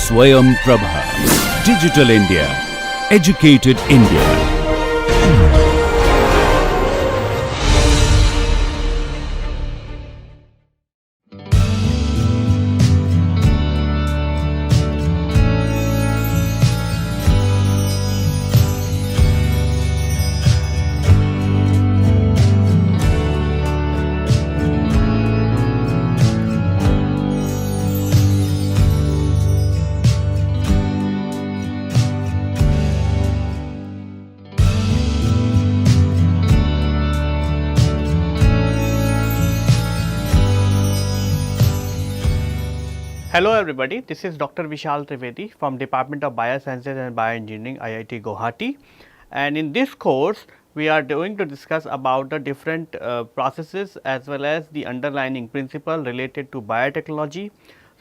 Swayam Prabha. Digital India. Educated India. Hello everybody, this is Dr. Vishal Trivedi from Department of Biosciences and Bioengineering, IIT Guwahati, and in this course we are going to discuss about the different processes as well as the underlying principle related to biotechnology.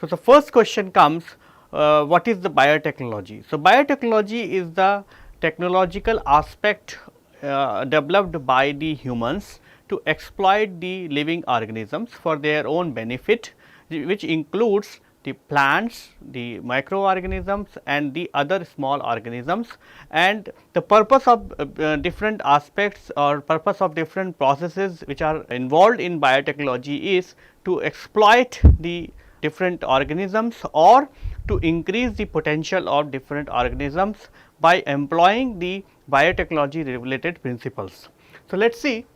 So, the first question comes, what is the biotechnology? So, biotechnology is the technological aspect developed by the humans to exploit the living organisms for their own benefit, which includes the plants, the microorganisms and the other small organisms, and the purpose of different aspects or purpose of different processes which are involved in biotechnology is to exploit the different organisms or to increase the potential of different organisms by employing the biotechnology related principles. So, let us see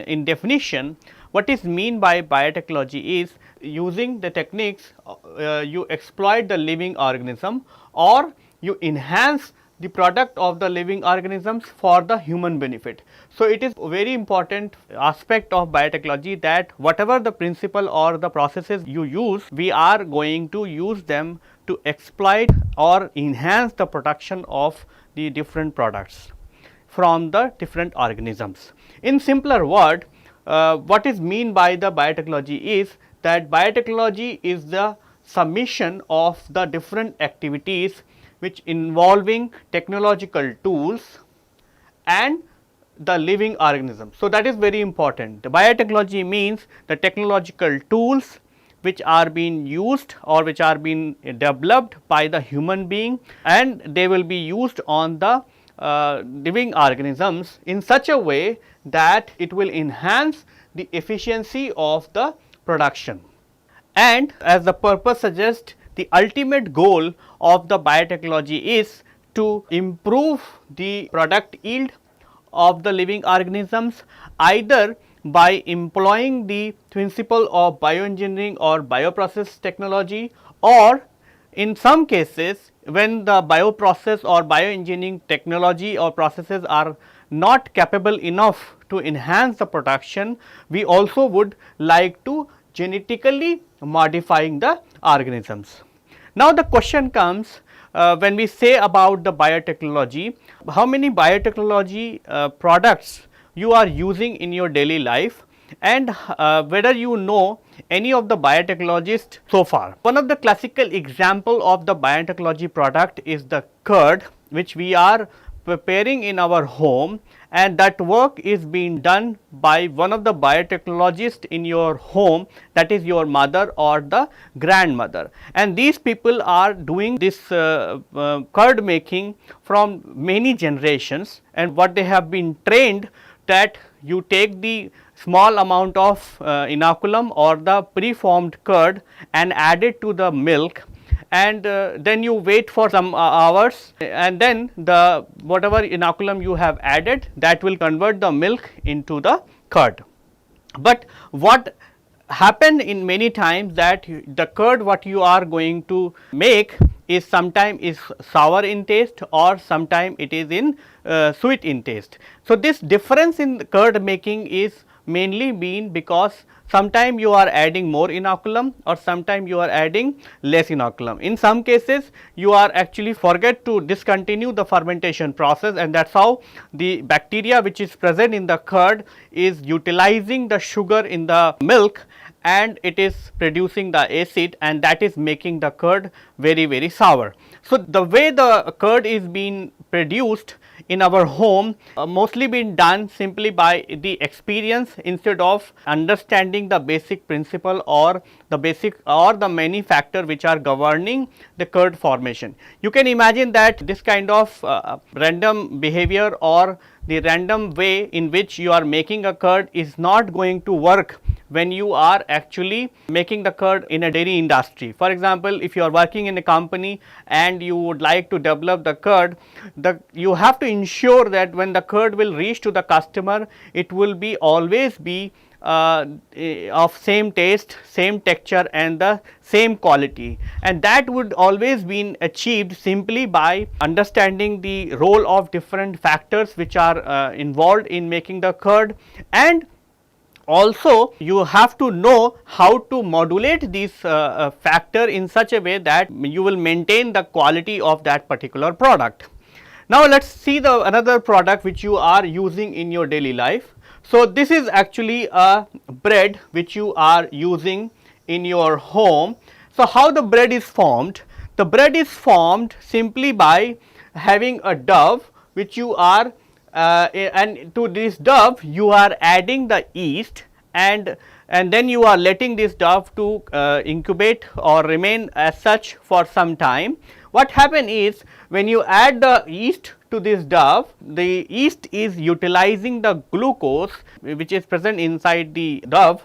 in definition what is mean by biotechnology is using the techniques you exploit the living organism or you enhance the product of the living organisms for the human benefit. So, it is a very important aspect of biotechnology that whatever the principle or the processes you use, we are going to use them to exploit or enhance the production of the different products from the different organisms. In simpler word, what is mean by the biotechnology is that biotechnology is the summation of the different activities which involving technological tools and the living organism. So, that is very important. The biotechnology means the technological tools which are being used or which are being developed by the human being, and they will be used on the living organisms in such a way that it will enhance the efficiency of the production. And as the purpose suggests, the ultimate goal of the biotechnology is to improve the product yield of the living organisms either by employing the principle of bioengineering or bioprocess technology, or in some cases when the bioprocess or bioengineering technology or processes are not capable enough to enhance the production, we also would like to genetically modifying the organisms. Now, the question comes when we say about the biotechnology, how many biotechnology products you are using in your daily life, and whether you know any of the biotechnologists so far. One of the classical example of the biotechnology product is the curd, which we are preparing in our home, and that work is being done by one of the biotechnologists in your home, that is your mother or the grandmother, and these people are doing this curd making from many generations, and what they have been trained that you take the small amount of inoculum or the preformed curd and add it to the milk, and then you wait for some hours, and then the whatever inoculum you have added, that will convert the milk into the curd. But what happen in many times that the curd what you are going to make is sometime is sour in taste or sometime it is in sweet in taste. So, this difference in curd making is mainly been because sometime you are adding more inoculum or sometime you are adding less inoculum. In some cases you are actually forget to discontinue the fermentation process, and that is how the bacteria which is present in the curd is utilizing the sugar in the milk and it is producing the acid, and that is making the curd very sour. So, the way the curd is being produced in our home mostly been done simply by the experience instead of understanding the basic principle or the many factor which are governing the curd formation. You can imagine that this kind of random behavior or the random way in which you are making a curd is not going to work when you are actually making the curd in a dairy industry. For example, if you are working in a company and you would like to develop the curd, you have to ensure that when the curd will reach to the customer, it will be always be of same taste, same texture and the same quality, and that would always been achieved simply by understanding the role of different factors which are involved in making the curd, and also you have to know how to modulate this factor in such a way that you will maintain the quality of that particular product. Now, let us see the another product which you are using in your daily life. So, this is actually a bread which you are using in your home. So, how the bread is formed? The bread is formed simply by having a dough which you are and to this dough you are adding the yeast, and then you are letting this dough to incubate or remain as such for some time. What happen is, when you add the yeast to this dough, the yeast is utilizing the glucose which is present inside the dough,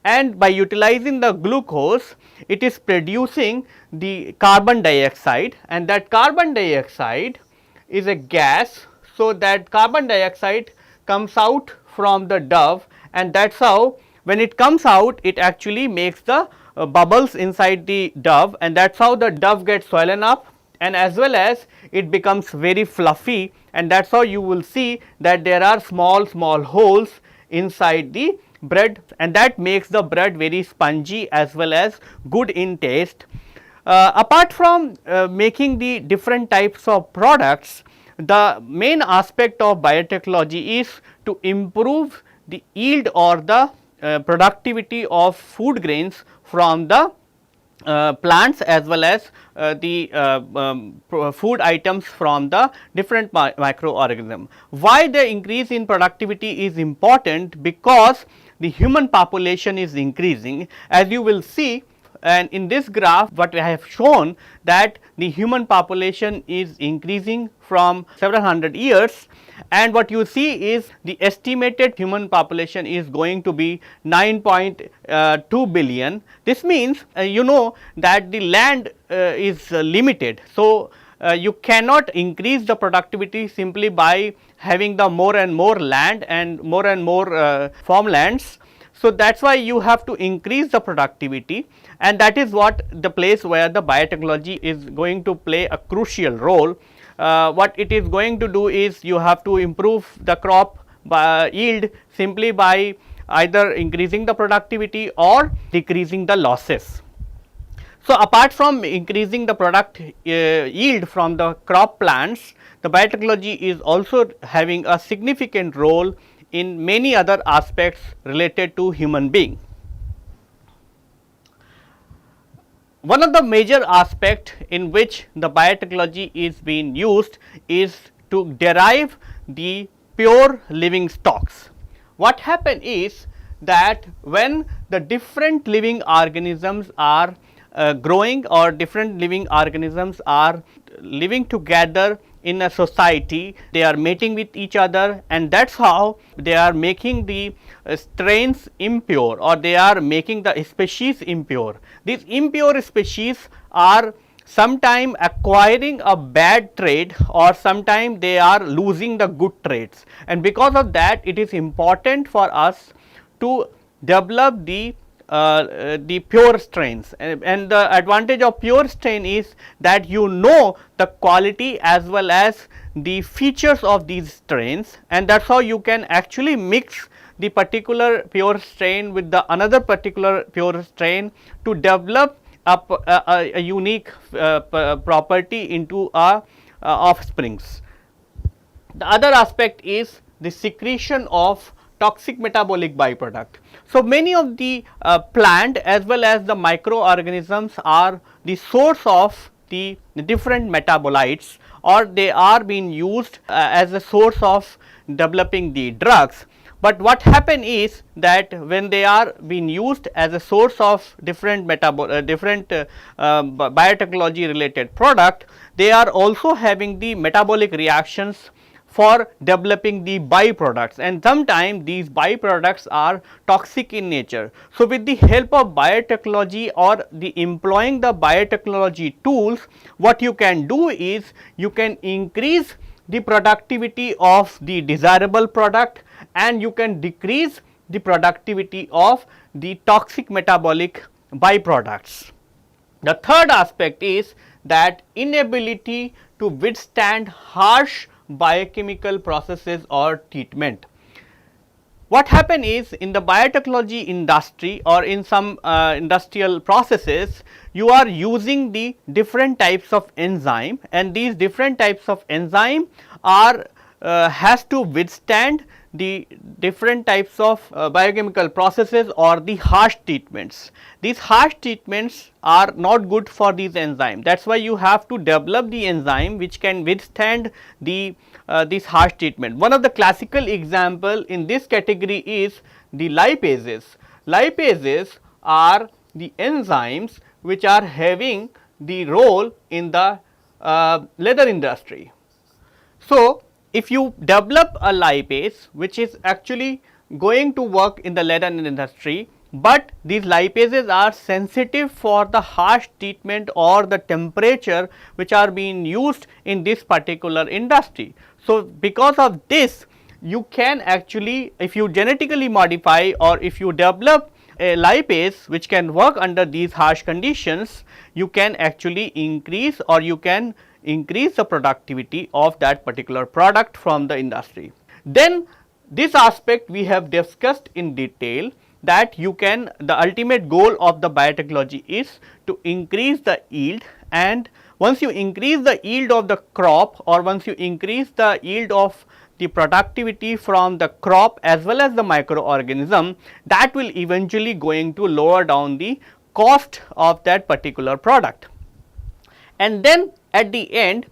and by utilizing the glucose it is producing the carbon dioxide, and that carbon dioxide is a gas. So, that carbon dioxide comes out from the dough, and that is how when it comes out it actually makes the bubbles inside the dough, and that is how the dough gets swollen up, and as well as it becomes very fluffy, and that is how you will see that there are small holes inside the bread, and that makes the bread very spongy as well as good in taste. Apart from making the different types of products, the main aspect of biotechnology is to improve the yield or the productivity of food grains from the plants as well as the food items from the different microorganisms. Why the increase in productivity is important? Because the human population is increasing, as you will see. And in this graph what I have shown, that the human population is increasing from several hundred years, and what you see is the estimated human population is going to be 9.2 billion. This means you know that the land is limited. So, you cannot increase the productivity simply by having the more and more land and more farmlands. So, that is why you have to increase the productivity, and that is what the place where the biotechnology is going to play a crucial role. What it is going to do is, you have to improve the crop yield simply by either increasing the productivity or decreasing the losses. So, apart from increasing the product yield from the crop plants, the biotechnology is also having a significant role in many other aspects related to human being. One of the major aspect in which the biotechnology is being used is to derive the pure living stocks. What happen is that when the different living organisms are growing, or different living organisms are living together in a society, they are mating with each other, and that is how they are making the strains impure, or they are making the species impure. These impure species are sometime acquiring a bad trait, or sometime they are losing the good traits, and because of that it is important for us to develop the pure strains, and the advantage of pure strain is that you know the quality as well as the features of these strains, and that is how you can actually mix the particular pure strain with the another particular pure strain to develop a unique property into offsprings. The other aspect is the secretion of toxic metabolic byproduct. So, many of the plant as well as the microorganisms are the source of the different metabolites, or they are being used as a source of developing the drugs. But what happen is that when they are being used as a source of different biotechnology related product, they are also having the metabolic reactions for developing the byproducts, and sometimes these byproducts are toxic in nature. So, with the help of biotechnology or the employing the biotechnology tools, what you can do is you can increase the productivity of the desirable product, and you can decrease the productivity of the toxic metabolic byproducts. The third aspect is that inability to withstand harsh biochemical processes or treatment. What happen is, in the biotechnology industry or in some industrial processes, you are using the different types of enzyme, and these different types of enzyme are has to withstand the different types of biochemical processes or the harsh treatments. These harsh treatments are not good for these enzymes. That is why you have to develop the enzyme which can withstand the this harsh treatment. One of the classical example in this category is the lipases. Lipases are the enzymes which are having the role in the leather industry. So, if you develop a lipase which is actually going to work in the leather industry, but these lipases are sensitive for the harsh treatment or the temperature which are being used in this particular industry. So, because of this, you can actually, if you genetically modify or if you develop a lipase which can work under these harsh conditions, you can actually increase or you can increase the productivity of that particular product from the industry. Then this aspect we have discussed in detail, that you can, the ultimate goal of the biotechnology is to increase the yield, and once you increase the yield of the crop or once you increase the yield of the productivity from the crop as well as the microorganism, that will eventually going to lower down the cost of that particular product. And then at the end,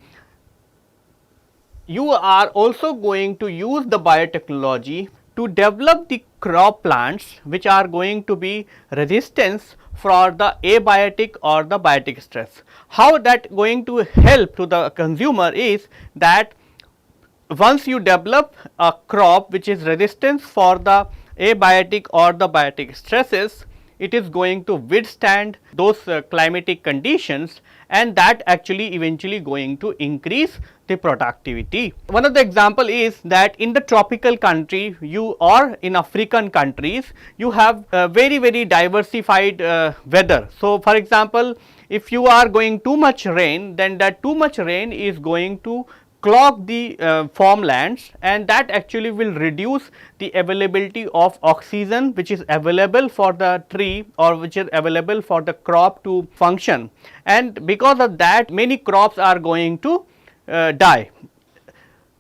you are also going to use the biotechnology to develop the crop plants which are going to be resistance for the abiotic or the biotic stress. How that going to help to the consumer is that once you develop a crop which is resistance for the abiotic or the biotic stresses, it is going to withstand those climatic conditions, and that actually eventually going to increase the productivity. One of the example is that in the tropical country you or in African countries, you have very diversified weather. So, for example, if you are going too much rain, then that too much rain is going to clog the farmlands, and that actually will reduce the availability of oxygen which is available for the tree or which is available for the crop to function, and because of that many crops are going to die.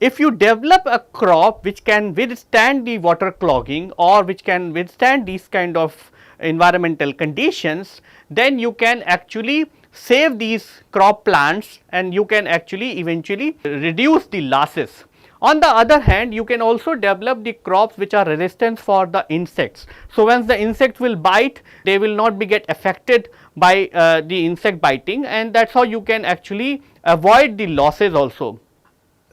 If you develop a crop which can withstand the water clogging or which can withstand these kind of environmental conditions, then you can actually save these crop plants and you can actually eventually reduce the losses. On the other hand, you can also develop the crops which are resistant for the insects. So, once the insects will bite, they will not be get affected by the insect biting, and that is how you can actually avoid the losses also.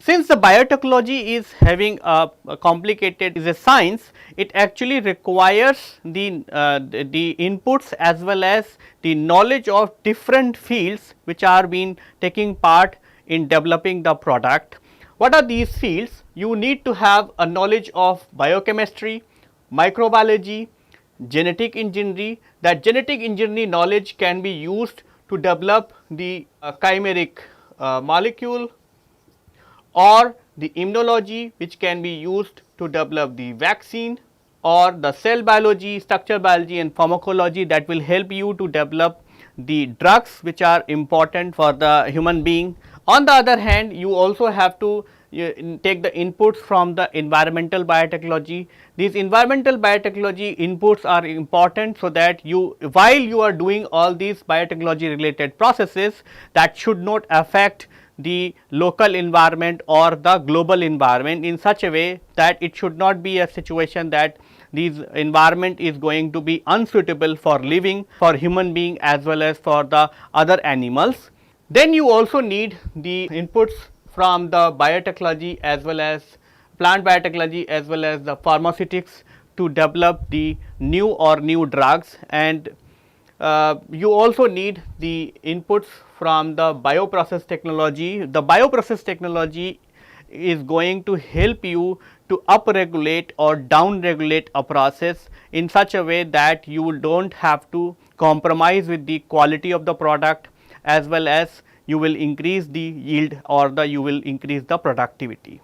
Since the biotechnology is having a complicated is a science, it actually requires the inputs as well as the knowledge of different fields which are being taking part in developing the product. What are these fields? You need to have a knowledge of biochemistry, microbiology, genetic engineering. That genetic engineering knowledge can be used to develop the chimeric molecule, or the immunology which can be used to develop the vaccine, or the cell biology, structure biology and pharmacology that will help you to develop the drugs which are important for the human being. On the other hand, you also have to you take the inputs from the environmental biotechnology. These environmental biotechnology inputs are important, so that you, while you are doing all these biotechnology related processes, that should not affect the local environment or the global environment in such a way that it should not be a situation that this environment is going to be unsuitable for living for human being as well as for the other animals. Then you also need the inputs from the biotechnology as well as plant biotechnology as well as the pharmaceutics to develop the new drugs, and you also need the inputs from the bioprocess technology. The bioprocess technology is going to help you to upregulate or downregulate a process in such a way that you do not have to compromise with the quality of the product, as well as you will increase the yield or you will increase the productivity.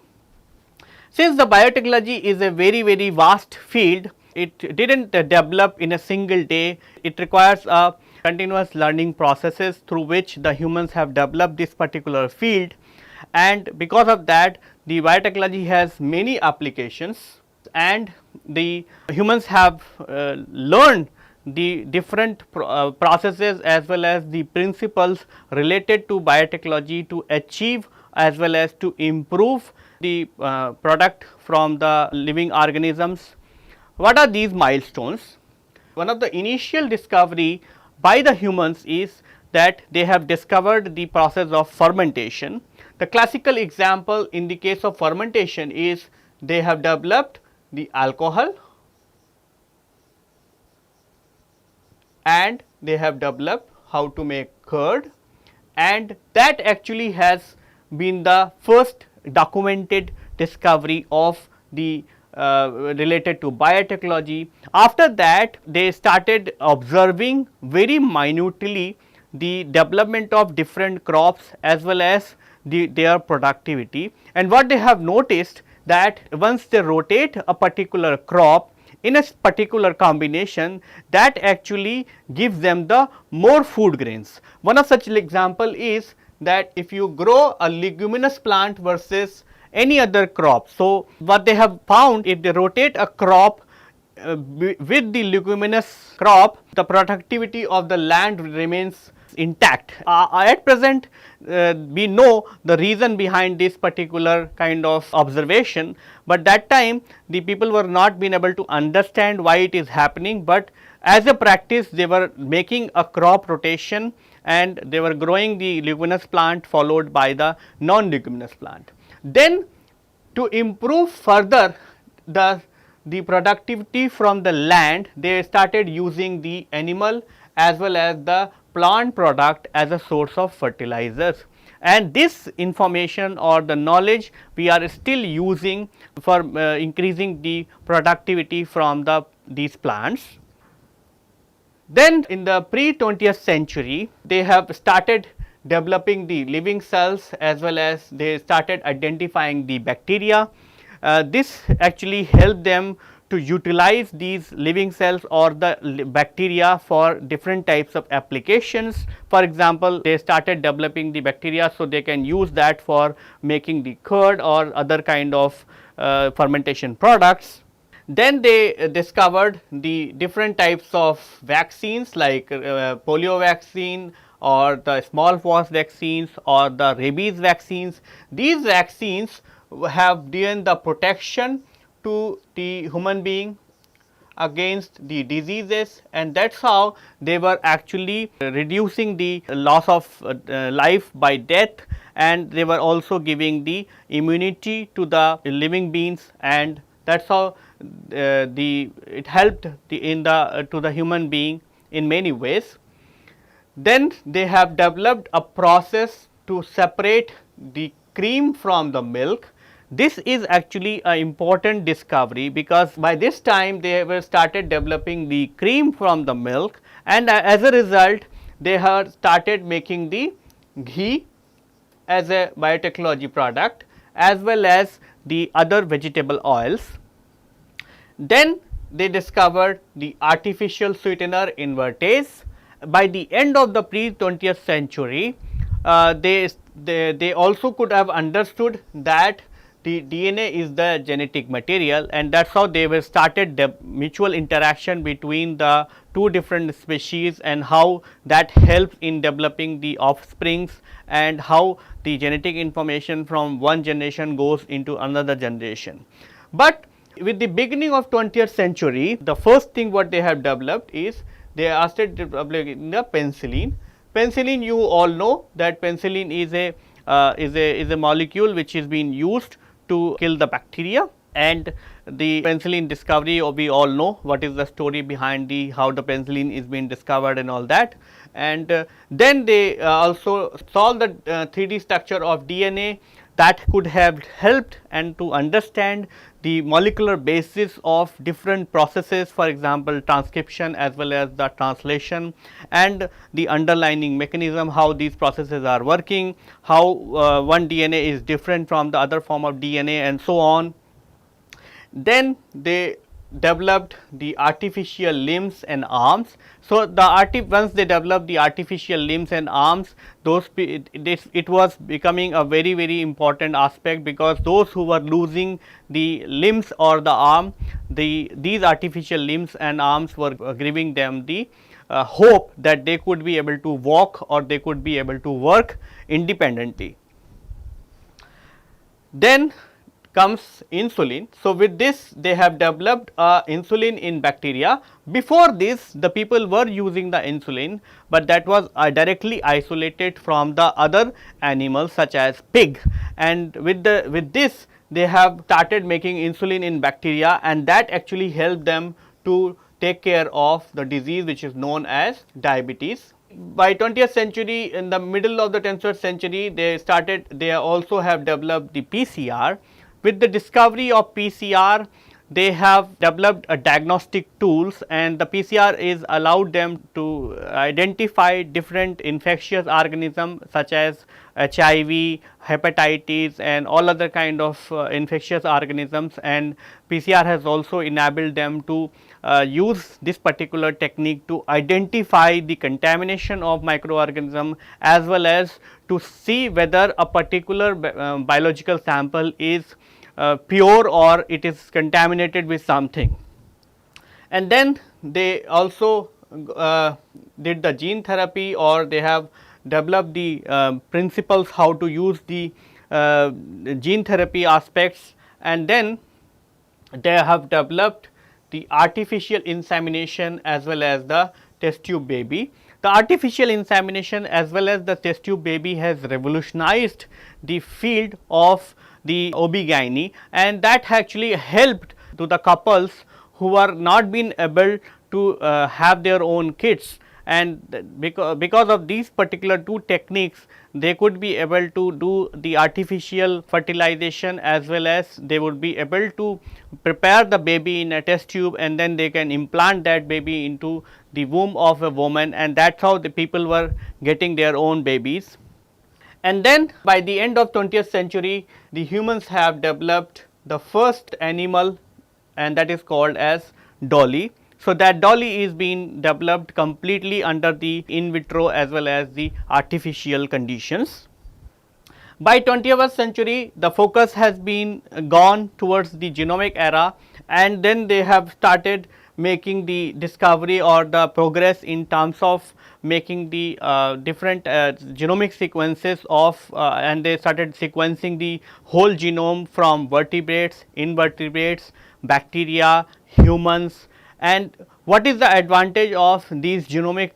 Since the biotechnology is a very vast field, it did not develop in a single day. It requires a continuous learning processes through which the humans have developed this particular field, and because of that the biotechnology has many applications, and the humans have learned the different processes as well as the principles related to biotechnology to achieve as well as to improve the product from the living organisms. What are these milestones? One of the initial discovery by the humans is that they have discovered the process of fermentation. The classical example in the case of fermentation is they have developed the alcohol and they have developed how to make curd, and that actually has been the first documented discovery of the related to biotechnology. After that they started observing very minutely the development of different crops as well as their productivity, and what they have noticed that once they rotate a particular crop in a particular combination, that actually gives them the more food grains. One of such example is that if you grow a leguminous plant versus any other crop. So, what they have found, if they rotate a crop with the leguminous crop, the productivity of the land remains intact. At present we know the reason behind this particular kind of observation, but that time the people were not been able to understand why it is happening, but as a practice they were making a crop rotation and they were growing the leguminous plant followed by the non-leguminous plant. Then to improve further the productivity from the land, they started using the animal as well as the plant product as a source of fertilizers, and this information or the knowledge we are still using for increasing the productivity from these plants. Then in the pre-20th century they have started developing the living cells as well as they started identifying the bacteria. This actually helped them to utilize these living cells or the bacteria for different types of applications. For example, they started developing the bacteria so they can use that for making the curd or other kind of fermentation products. Then they discovered the different types of vaccines like polio vaccine or the smallpox vaccines or the rabies vaccines. These vaccines have given the protection to the human being against the diseases, and that is how they were actually reducing the loss of life by death, and they were also giving the immunity to the living beings, and that is how it helped to the human being in many ways. Then they have developed a process to separate the cream from the milk. This is actually an important discovery because by this time they were started developing the cream from the milk, and as a result they have started making the ghee as a biotechnology product as well as the other vegetable oils. Then they discovered the artificial sweetener invertase. By the end of the pre-20th century, they also could have understood that the DNA is the genetic material, and that is how they were started the mutual interaction between the two different species, and how that helps in developing the offsprings, and how the genetic information from one generation goes into another generation. But with the beginning of 20th century, the first thing what they have developed is they are started developing the penicillin. Penicillin, you all know that penicillin is a molecule which is being used to kill the bacteria, and the penicillin discovery, we all know what is the story behind the how the penicillin is being discovered and all that. And then they also saw the 3D structure of DNA that could have helped and to understand the molecular basis of different processes, for example, transcription as well as the translation, and the underlying mechanism, how these processes are working, how one DNA is different from the other form of DNA, and so on. Then they developed the artificial limbs and arms. So, once they developed the artificial limbs and arms, it was becoming a very important aspect, because those who were losing the limbs or the arm, these artificial limbs and arms were giving them the hope that they could be able to walk, or they could be able to work independently. Then comes insulin. So, with this they have developed insulin in bacteria. Before this, the people were using the insulin, but that was directly isolated from the other animals such as pig, and with this they have started making insulin in bacteria, and that actually helped them to take care of the disease which is known as diabetes. By 20th century, in the middle of the 20th century, they also have developed the PCR. With the discovery of PCR, they have developed a diagnostic tools, and the PCR is allowed them to identify different infectious organisms such as HIV, hepatitis, and all other kind of infectious organisms, and PCR has also enabled them to use this particular technique to identify the contamination of microorganism, as well as to see whether a particular biological sample is pure or it is contaminated with something. And then they also did the gene therapy, or they have developed the principles how to use the gene therapy aspects, and then they have developed the artificial insemination as well as the test tube baby. The artificial insemination as well as the test tube baby has revolutionized the field of the OB-GYN, and that actually helped to the couples who are not been able to have their own kids, and because of these particular two techniques, they could be able to do the artificial fertilization, as well as they would be able to prepare the baby in a test tube, and then they can implant that baby into the womb of a woman, and that is how the people were getting their own babies. And then by the end of 20th century, the humans have developed the first animal, and that is called as dolly. So, that dolly is being developed completely under the in vitro as well as the artificial conditions. By 20th century, the focus has been gone towards the genomic era, and then they have started making the discovery or the progress in terms of making the different genomic sequences of and they started sequencing the whole genome from vertebrates, invertebrates, bacteria, humans. And what is the advantage of these genomic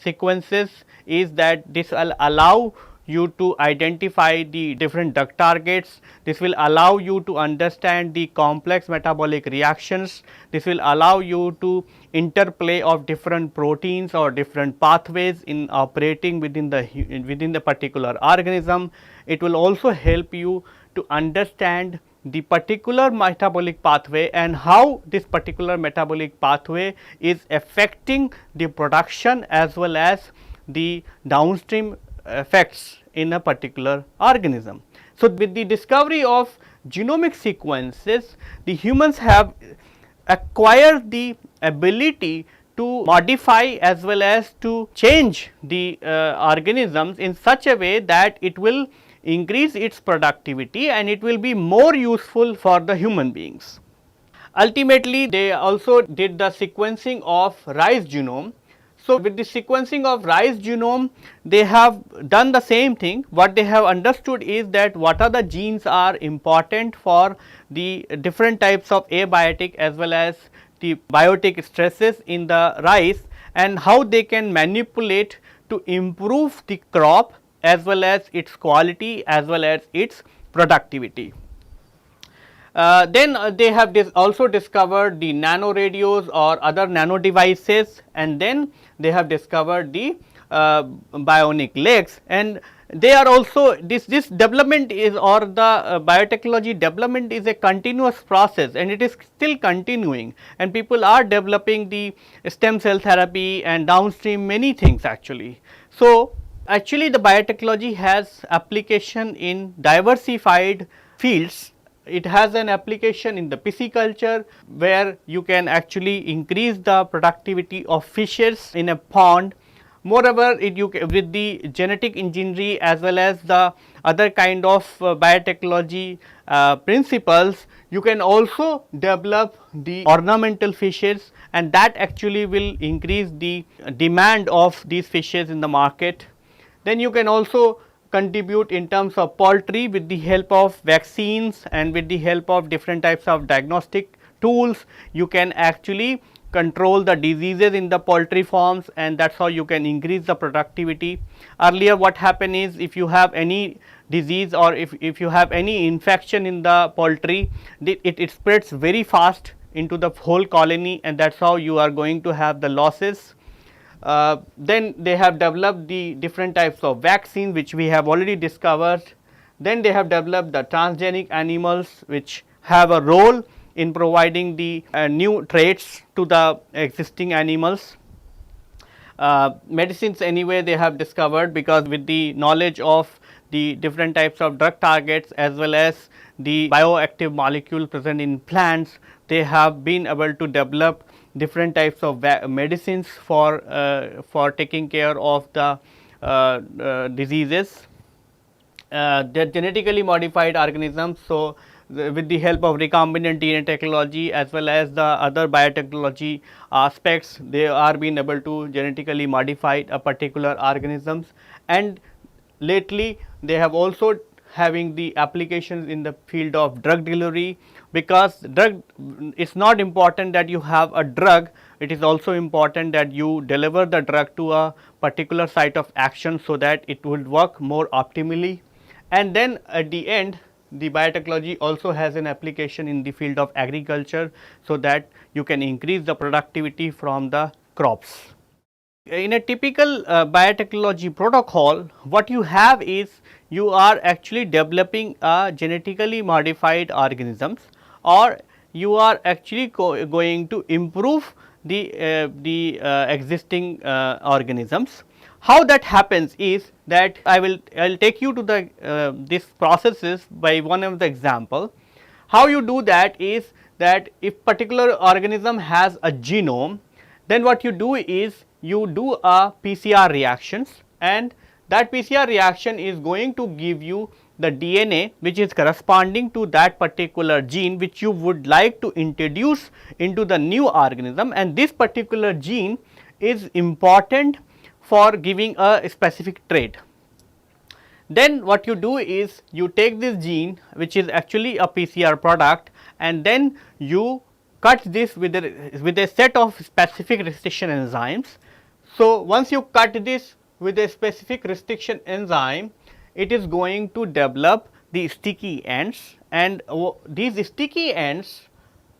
sequences is that this will allow you to identify the different drug targets. This will allow you to understand the complex metabolic reactions. This will allow you to interplay of different proteins or different pathways in operating within the particular organism. It will also help you to understand the particular metabolic pathway and how this particular metabolic pathway is affecting the production as well as the downstream effects in a particular organism. So, with the discovery of genomic sequences, the humans have acquired the ability to modify as well as to change the organisms in such a way that it will increase its productivity and it will be more useful for the human beings. Ultimately, they also did the sequencing of rice genome. So, with the sequencing of rice genome, they have done the same thing. What they have understood is that what are the genes are important for the different types of abiotic as well as the biotic stresses in the rice, and how they can manipulate to improve the crop as well as its quality as well as its productivity. Then they have also discovered the nano radios or other nano devices, and then they have discovered the bionic legs, and they are also this development is, or the biotechnology development is a continuous process and it is still continuing, and people are developing the stem cell therapy and downstream many things actually. So, actually the biotechnology has application in diversified fields. It has an application in the pisciculture, where you can actually increase the productivity of fishes in a pond. Moreover, with the genetic engineering as well as the other kind of biotechnology principles, you can also develop the ornamental fishes, and that actually will increase the demand of these fishes in the market. Then you can also contribute in terms of poultry with the help of vaccines and with the help of different types of diagnostic tools. You can actually control the diseases in the poultry farms, and that is how you can increase the productivity. Earlier what happened is, if you have any disease or if you have any infection in the poultry, it spreads very fast into the whole colony, and that is how you are going to have the losses. Then they have developed the different types of vaccine which we have already discovered. Then they have developed the transgenic animals which have a role in providing the new traits to the existing animals. Medicines anyway they have discovered, because with the knowledge of the different types of drug targets as well as the bioactive molecule present in plants, they have been able to develop different types of medicines for taking care of the diseases. They are genetically modified organisms. So, with the help of recombinant DNA technology as well as the other biotechnology aspects, they are being able to genetically modify a particular organisms, and lately they have also having the applications in the field of drug delivery, because drug, it is not important that you have a drug, it is also important that you deliver the drug to a particular site of action so that it will work more optimally. And then at the end, the biotechnology also has an application in the field of agriculture, so that you can increase the productivity from the crops. In a typical biotechnology protocol, what you have is, you are actually developing a genetically modified organisms, or you are actually going to improve the existing organisms. How that happens is that I will take you to the this processes by one of the example. How you do that is that if particular organism has a genome, then what you do is you do a PCR reactions, and that PCR reaction is going to give you the DNA which is corresponding to that particular gene which you would like to introduce into the new organism, and this particular gene is important for giving a specific trait. Then what you do is you take this gene which is actually a PCR product, and then you cut this with a set of specific restriction enzymes. So, once you cut this with a specific restriction enzyme, it is going to develop the sticky ends, and these sticky ends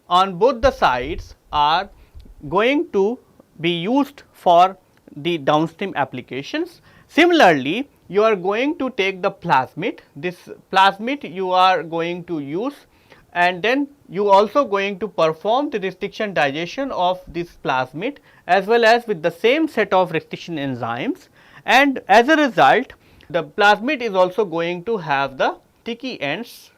on both the sides are going to be used for the downstream applications. Similarly, you are going to take the plasmid, this plasmid you are going to use, and then you also going to perform the restriction digestion of this plasmid as well as with the same set of restriction enzymes, and as a result the plasmid is also going to have the sticky ends.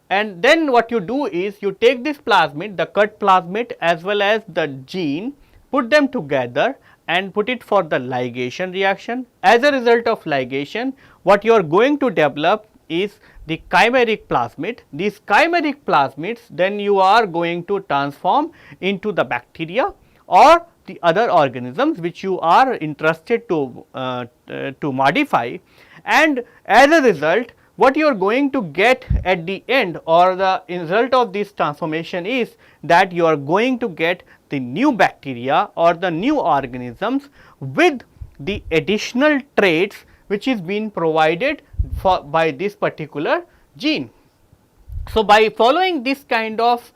And then what you do is you take this plasmid, the cut plasmid as well as the gene, put them together, and put it for the ligation reaction. As a result of ligation, what you are going to develop is the chimeric plasmid. These chimeric plasmids then you are going to transform into the bacteria or the other organisms which you are interested to modify, and as a result what you are going to get at the end, or the result of this transformation is that you are going to get the new bacteria or the new organisms with the additional traits which is being provided by this particular gene. So, by following this kind of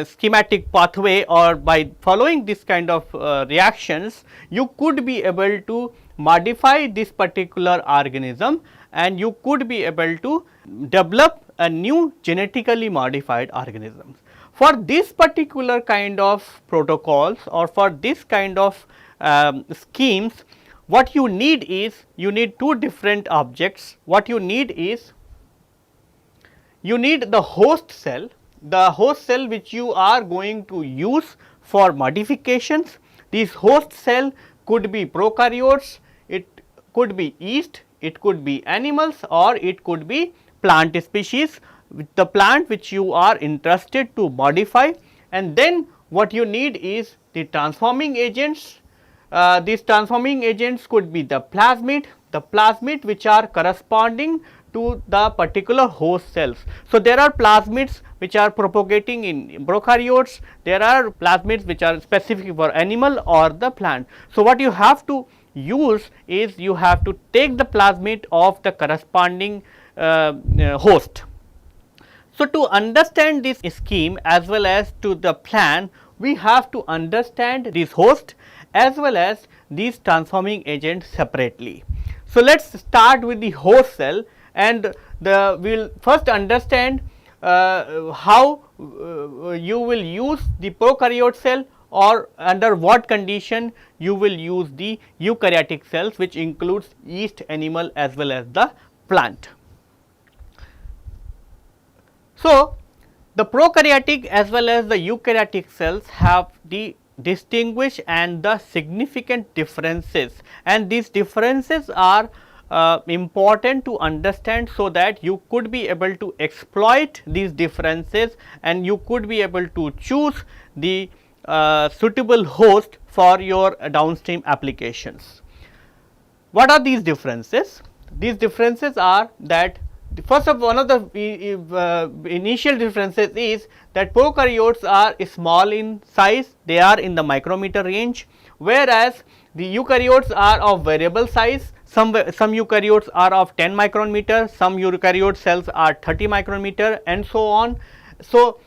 schematic pathway, or by following this kind of reactions, you could be able to modify this particular organism and you could be able to develop a new genetically modified organisms. For this particular kind of protocols or for this kind of schemes, what you need is, you need two different objects. What you need is, you need the host cell which you are going to use for modifications. This host cell could be prokaryotes, it could be yeast, it could be animals, or it could be plant species, the plant which you are interested to modify. And then what you need is the transforming agents. These transforming agents could be the plasmid which are corresponding to the particular host cells. So, there are plasmids which are propagating in prokaryotes, there are plasmids which are specific for animal or the plant. So, what you have to use is, you have to take the plasmid of the corresponding host. So, to understand this scheme as well as to the plan, we have to understand this host as well as these transforming agents separately. So, let us start with the host cell, and we will first understand how you will use the prokaryote cell, or under what condition you will use the eukaryotic cells, which includes yeast, animal as well as the plant. So, the prokaryotic as well as the eukaryotic cells have the distinguished and the significant differences, and these differences are important to understand, so that you could be able to exploit these differences and you could be able to choose the suitable host for your downstream applications. What are these differences? These differences are that, first of one of the initial differences is that prokaryotes are small in size, they are in the micrometer range, whereas the eukaryotes are of variable size. Some eukaryotes are of 10 micrometer, some eukaryote cells are 30 micrometer, and so on. So,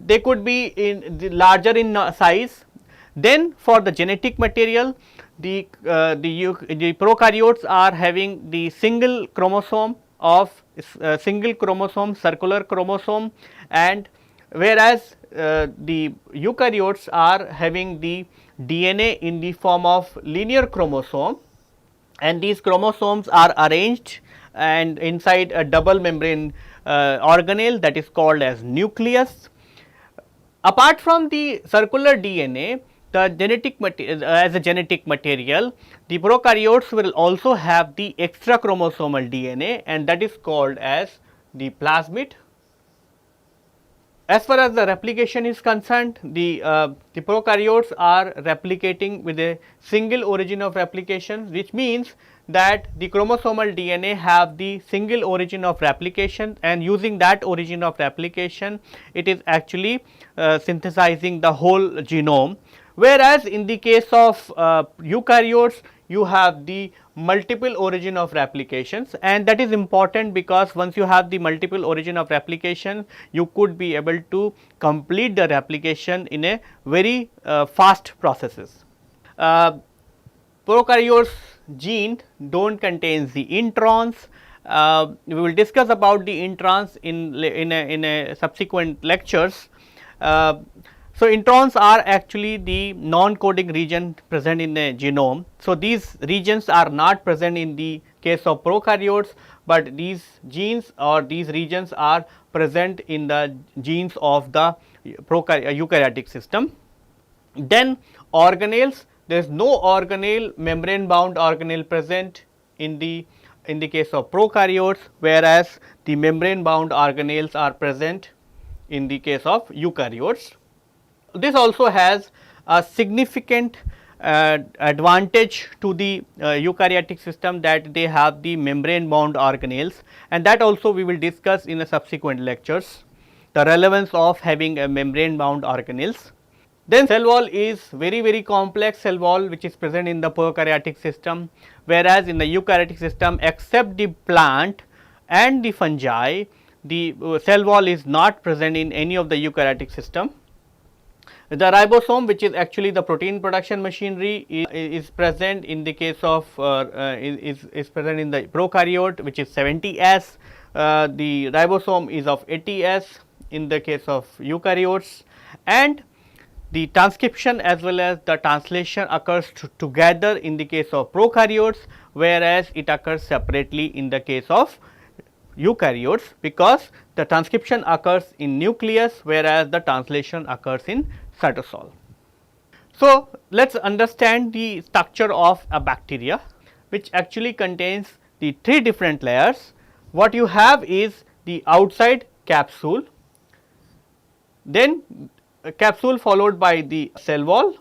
they could be larger in size. Then for the genetic material, the prokaryotes are having the single chromosome circular chromosome, and whereas the eukaryotes are having the DNA in the form of linear chromosome, and these chromosomes are arranged and inside a double membrane organelle that is called as nucleus. Apart from the circular DNA, the genetic as a genetic material, the prokaryotes will also have the extra chromosomal DNA, and that is called as the plasmid. As far as the replication is concerned, the prokaryotes are replicating with a single origin of replication, which means that the chromosomal DNA have the single origin of replication, and using that origin of replication, it is actually synthesizing the whole genome. Whereas, in the case of eukaryotes, you have the multiple origin of replications, and that is important because once you have the multiple origin of replication, you could be able to complete the replication in a very fast processes. Prokaryotes gene do not contain the introns. We will discuss about the introns in a subsequent lectures. So, introns are actually the non-coding region present in the genome. So, these regions are not present in the case of prokaryotes, but these genes or these regions are present in the genes of the eukaryotic system. Then organelles, there is no organelle, membrane bound organelle present in the case of prokaryotes, whereas the membrane bound organelles are present in the case of eukaryotes. This also has a significant advantage to the eukaryotic system, that they have the membrane bound organelles, and that also we will discuss in the subsequent lectures, the relevance of having a membrane bound organelles. Then cell wall is very complex cell wall which is present in the prokaryotic system, whereas in the eukaryotic system, except the plant and the fungi, the cell wall is not present in any of the eukaryotic system. The ribosome, which is actually the protein production machinery, is present in the case of is present in the prokaryote, which is 70S. The ribosome is of 80S in the case of eukaryotes, and the transcription as well as the translation occurs together in the case of prokaryotes, whereas it occurs separately in the case of eukaryotes, because the transcription occurs in nucleus, whereas the translation occurs in cytosol. So, let us understand the structure of a bacteria, which actually contains the three different layers. What you have is the outside capsule, then a capsule followed by the cell wall,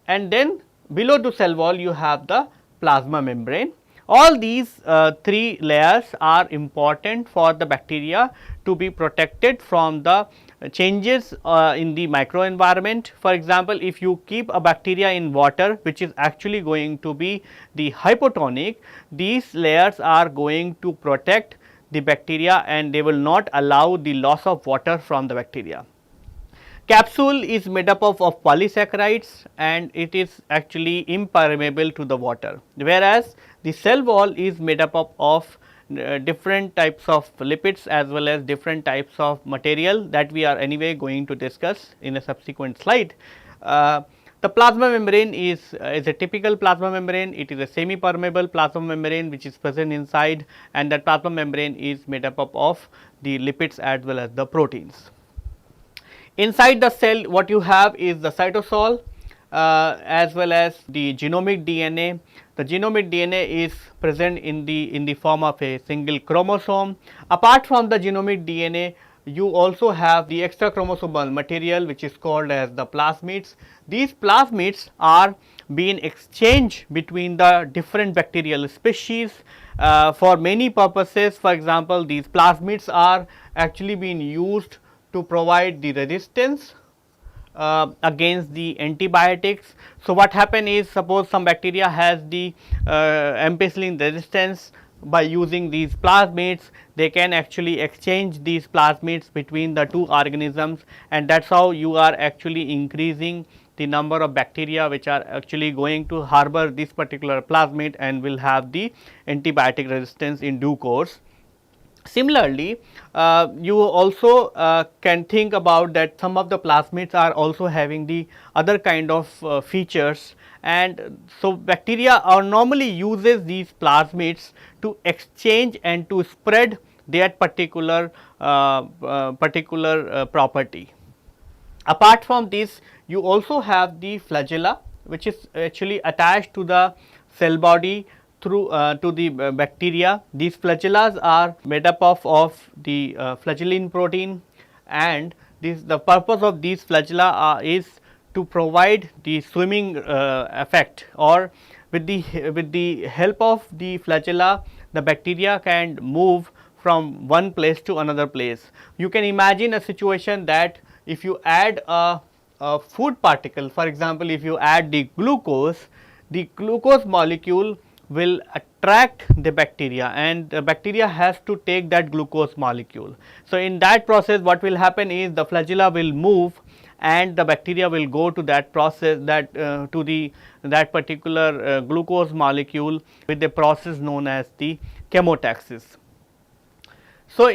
and then below the cell wall you have the plasma membrane. All these three layers are important for the bacteria to be protected from the changes in the microenvironment. For example, if you keep a bacteria in water which is actually going to be the hypotonic, these layers are going to protect the bacteria and they will not allow the loss of water from the bacteria. Capsule is made up of polysaccharides and it is actually impermeable to the water, whereas the cell wall is made up of different types of lipids as well as different types of material that we are anyway going to discuss in a subsequent slide. The plasma membrane is a typical plasma membrane. It is a semi permeable plasma membrane which is present inside, and that plasma membrane is made up of the lipids as well as the proteins. Inside the cell, what you have is the cytosol as well as the genomic DNA. The genomic DNA is present in the form of a single chromosome. Apart from the genomic DNA, you also have the extra chromosomal material which is called as the plasmids. These plasmids are being exchanged between the different bacterial species for many purposes. For example, these plasmids are actually being used to provide the resistance against the antibiotics. So, what happen is, suppose some bacteria has the ampicillin resistance. By using these plasmids, they can actually exchange these plasmids between the two organisms, and that is how you are actually increasing the number of bacteria which are actually going to harbor this particular plasmid and will have the antibiotic resistance in due course. Similarly, you also can think about that some of the plasmids are also having the other kind of features, and so bacteria are normally uses these plasmids to exchange and to spread their particular property. Apart from this, you also have the flagella, which is actually attached to the cell body through to the bacteria. These flagellas are made up of the flagellin protein, and the purpose of these flagella is to provide the swimming effect, or with the help of the flagella, the bacteria can move from one place to another place. You can imagine a situation that if you add a food particle, for example, if you add the glucose molecule will attract the bacteria, and the bacteria has to take that glucose molecule. So, in that process what will happen is the flagella will move and the bacteria will go to that process, that to that particular glucose molecule with a process known as the chemotaxis. So,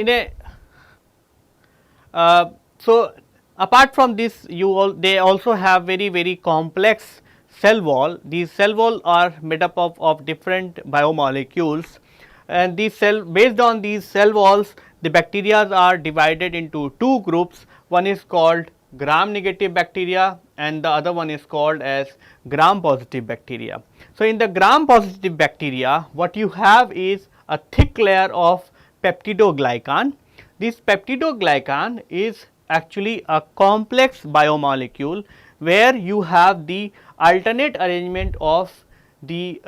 apart from this, they also have very complex cell wall. These cell wall are made up of different biomolecules, and based on these cell walls, the bacteria are divided into two groups. One is called gram negative bacteria and the other one is called as gram positive bacteria. So, in the gram positive bacteria what you have is a thick layer of peptidoglycan. This peptidoglycan is actually a complex biomolecule where you have the alternate arrangement of the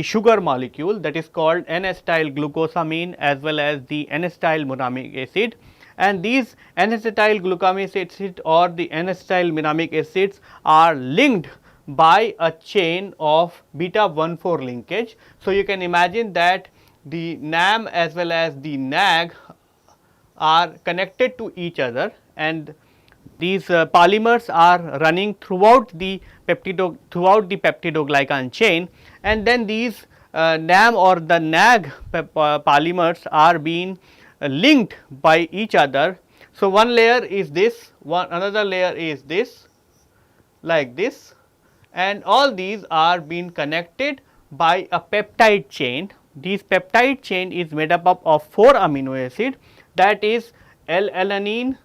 sugar molecule, that is called N-acetyl glucosamine as well as the N-acetyl muramic acid, and these N-acetyl glucamic acid or the N-acetyl muramic acids are linked by a chain of beta 1,4 linkage. So, you can imagine that the NAM as well as the NAG are connected to each other, and these polymers are running throughout the peptidoglycan chain, and then these NAM or the NAG polymers are being linked by each other. So, one layer is this, another layer is this, like this, and all these are being connected by a peptide chain. This peptide chain is made up of 4 amino acid, that is L-alanine,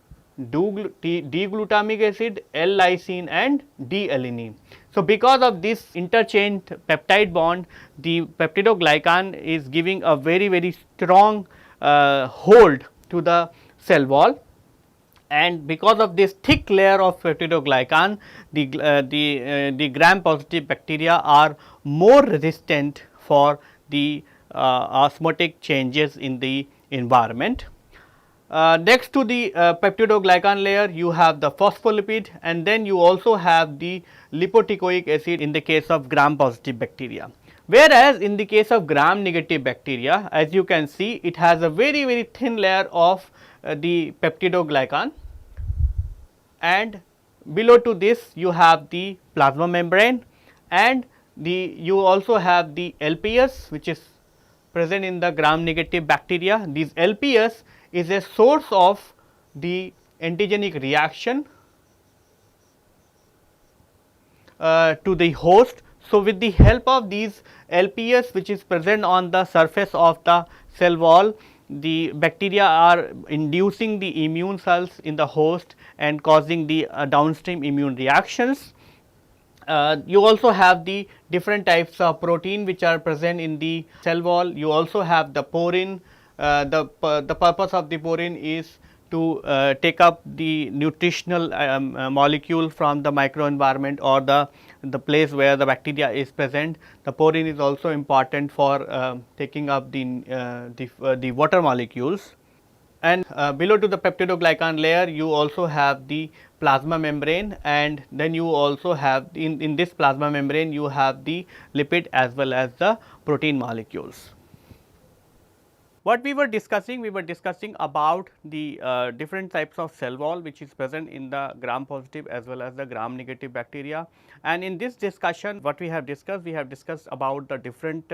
D-glutamic acid, L-lysine and D-alanine. So, because of this interchanged peptide bond, the peptidoglycan is giving a very strong hold to the cell wall, and because of this thick layer of peptidoglycan, the gram positive bacteria are more resistant for the osmotic changes in the environment. Next to the peptidoglycan layer, you have the phospholipid, and then you also have the lipotecoic acid in the case of gram positive bacteria. Whereas, in the case of gram negative bacteria, as you can see, it has a very thin layer of the peptidoglycan, and below to this you have the plasma membrane, and you also have the LPS which is present in the gram negative bacteria. This LPS is a source of the antigenic reaction to the host. So, with the help of these LPS which is present on the surface of the cell wall, the bacteria are inducing the immune cells in the host and causing the downstream immune reactions. You also have the different types of protein which are present in the cell wall. You also have the porin. The purpose of the porin is to take up the nutritional molecule from the microenvironment or the place where the bacteria is present. The porin is also important for taking up the water molecules. And below to the peptidoglycan layer, you also have the plasma membrane, and then you also have in this plasma membrane you have the lipid as well as the protein molecules. What we were discussing about the different types of cell wall which is present in the gram positive as well as the gram negative bacteria. And in this discussion what we have discussed about the different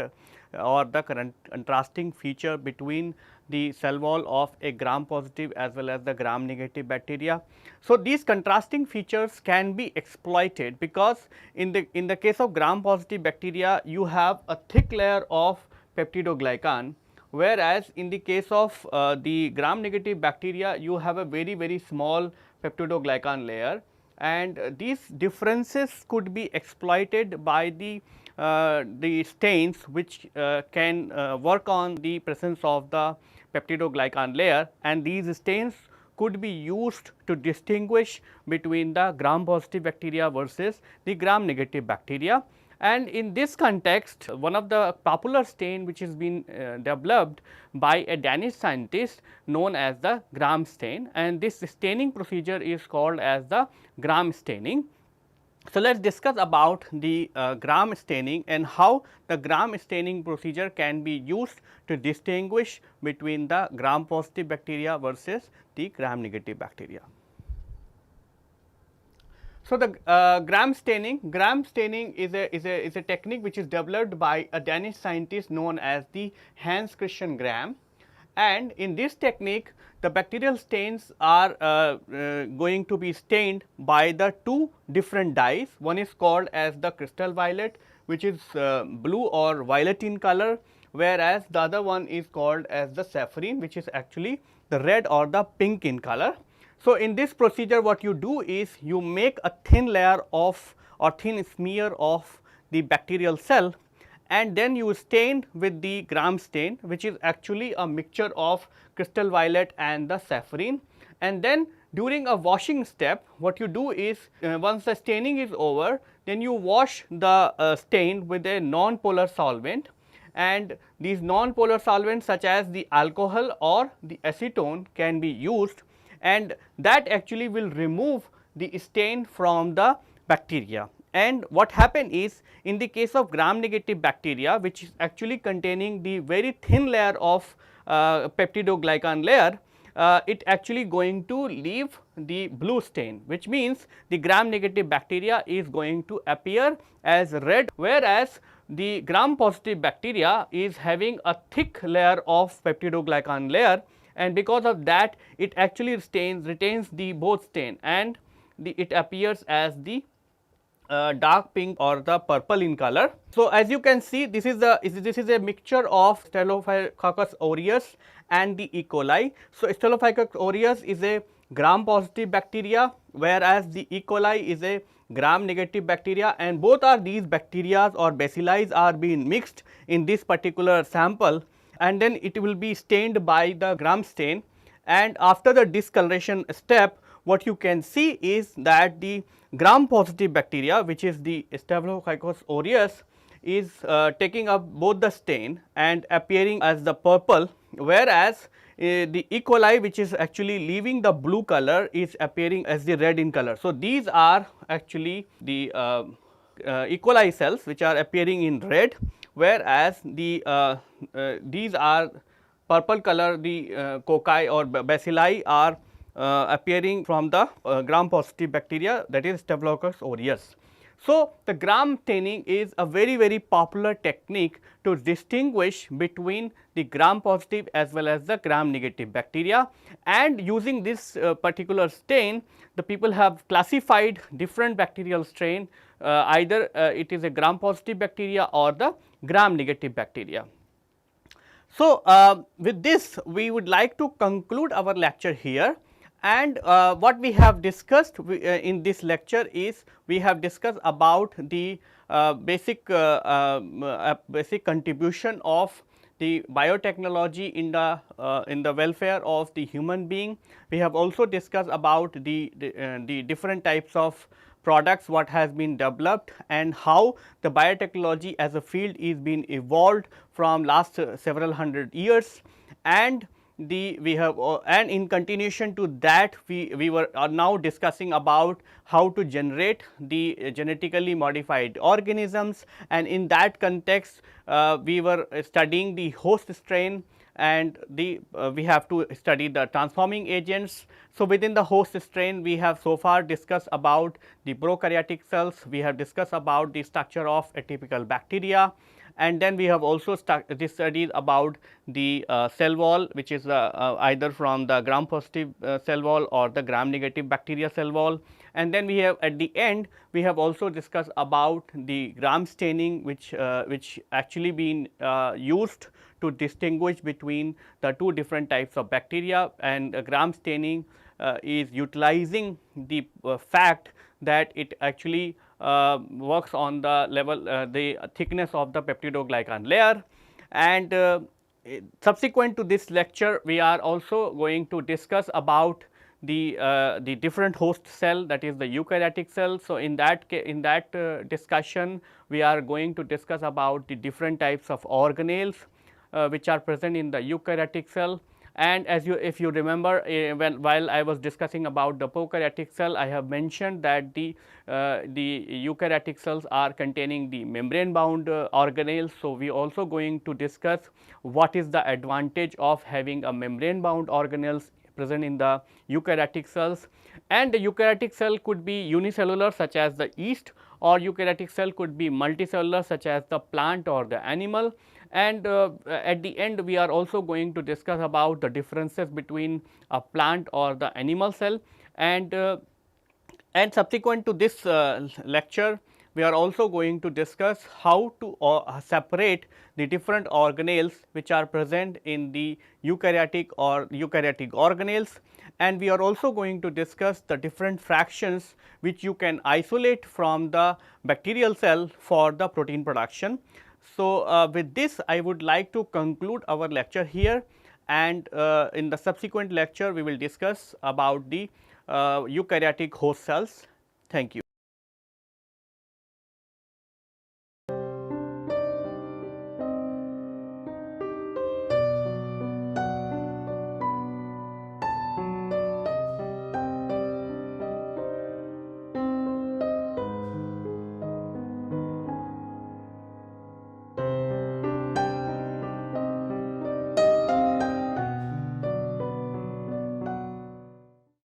or the contrasting feature between the cell wall of a gram positive as well as the gram negative bacteria. So, these contrasting features can be exploited because in the case of gram positive bacteria you have a thick layer of peptidoglycan, whereas in the case of the gram negative bacteria you have a very small peptidoglycan layer, and these differences could be exploited by the stains which can work on the presence of the peptidoglycan layer, and these stains could be used to distinguish between the gram positive bacteria versus the gram negative bacteria. And in this context, one of the popular stain which has been developed by a Danish scientist known as the gram stain, and this staining procedure is called as the gram staining. So, let us discuss about the gram staining and how the gram staining procedure can be used to distinguish between the gram positive bacteria versus the gram negative bacteria. So, the gram staining is a technique which is developed by a Danish scientist known as the Hans Christian Gram, and in this technique the bacterial stains are going to be stained by the two different dyes. One is called as the crystal violet, which is blue or violet in color, whereas the other one is called as the sapphire, which is actually the red or the pink in color. So, in this procedure what you do is you make a thin layer of or thin smear of the bacterial cell, and then you stain with the gram stain, which is actually a mixture of crystal violet and the saffron. And then during a washing step, what you do is once the staining is over, then you wash the stain with a non-polar solvent, and these non-polar solvents such as the alcohol or the acetone can be used, and that actually will remove the stain from the bacteria. And what happen is, in the case of gram negative bacteria, which is actually containing the very thin layer of peptidoglycan layer, it actually going to leave the blue stain, which means the gram negative bacteria is going to appear as red, whereas the gram positive bacteria is having a thick layer of peptidoglycan layer, and because of that it actually retains the both stain, and it appears as the dark pink or the purple in color. So, as you can see, this is a mixture of Staphylococcus aureus and the E. coli. So, Staphylococcus aureus is a gram positive bacteria, whereas the E. coli is a gram negative bacteria, and both are these bacteria or bacilli are being mixed in this particular sample, and then it will be stained by the gram stain. And after the discoloration step, what you can see is that the gram positive bacteria, which is the Staphylococcus aureus, is taking up both the stain and appearing as the purple, whereas the E. coli, which is actually leaving the blue color, is appearing as the red in color. So, these are actually the E. coli cells which are appearing in red, whereas the these are purple color, the cocci or bacilli are appearing from the gram positive bacteria, that is Staphylococcus aureus. So, the gram staining is a very popular technique to distinguish between the gram positive as well as the gram negative bacteria, and using this particular stain, the people have classified different bacterial strain, either it is a gram positive bacteria or the gram negative bacteria. So, with this we would like to conclude our lecture here, and what we have discussed in this lecture is we have discussed about the basic contribution of the biotechnology in the welfare of the human being. We have also discussed about the different types of products what has been developed, and how the biotechnology as a field is being evolved from last several hundred years. And we have and in continuation to that we are now discussing about how to generate the genetically modified organisms, and in that context we were studying the host strain, and we have to study the transforming agents. So, within the host strain we have so far discussed about the prokaryotic cells, we have discussed about the structure of atypical bacteria, and then we have also studied about the cell wall, which is either from the gram positive cell wall or the gram negative bacteria cell wall. And then we have at the end we have also discussed about the gram staining, which actually been used to distinguish between the two different types of bacteria, and gram staining is utilizing the fact that it actually works on the level the thickness of the peptidoglycan layer. And subsequent to this lecture we are also going to discuss about the different host cell, that is the eukaryotic cell. So, in that discussion we are going to discuss about the different types of organelles which are present in the eukaryotic cell. And as if you remember, while I was discussing about the prokaryotic cell, I have mentioned that the eukaryotic cells are containing the membrane bound organelles. So, we also going to discuss what is the advantage of having a membrane bound organelles present in the eukaryotic cells. And the eukaryotic cell could be unicellular such as the yeast, or eukaryotic cell could be multicellular such as the plant or the animal. And at the end we are also going to discuss about the differences between a plant or the animal cell. And subsequent to this lecture we are also going to discuss how to separate the different organelles which are present in the eukaryotic or eukaryotic organelles, and we are also going to discuss the different fractions which you can isolate from the bacterial cell for the protein production. So, with this I would like to conclude our lecture here, and in the subsequent lecture we will discuss about the eukaryotic host cells. Thank you.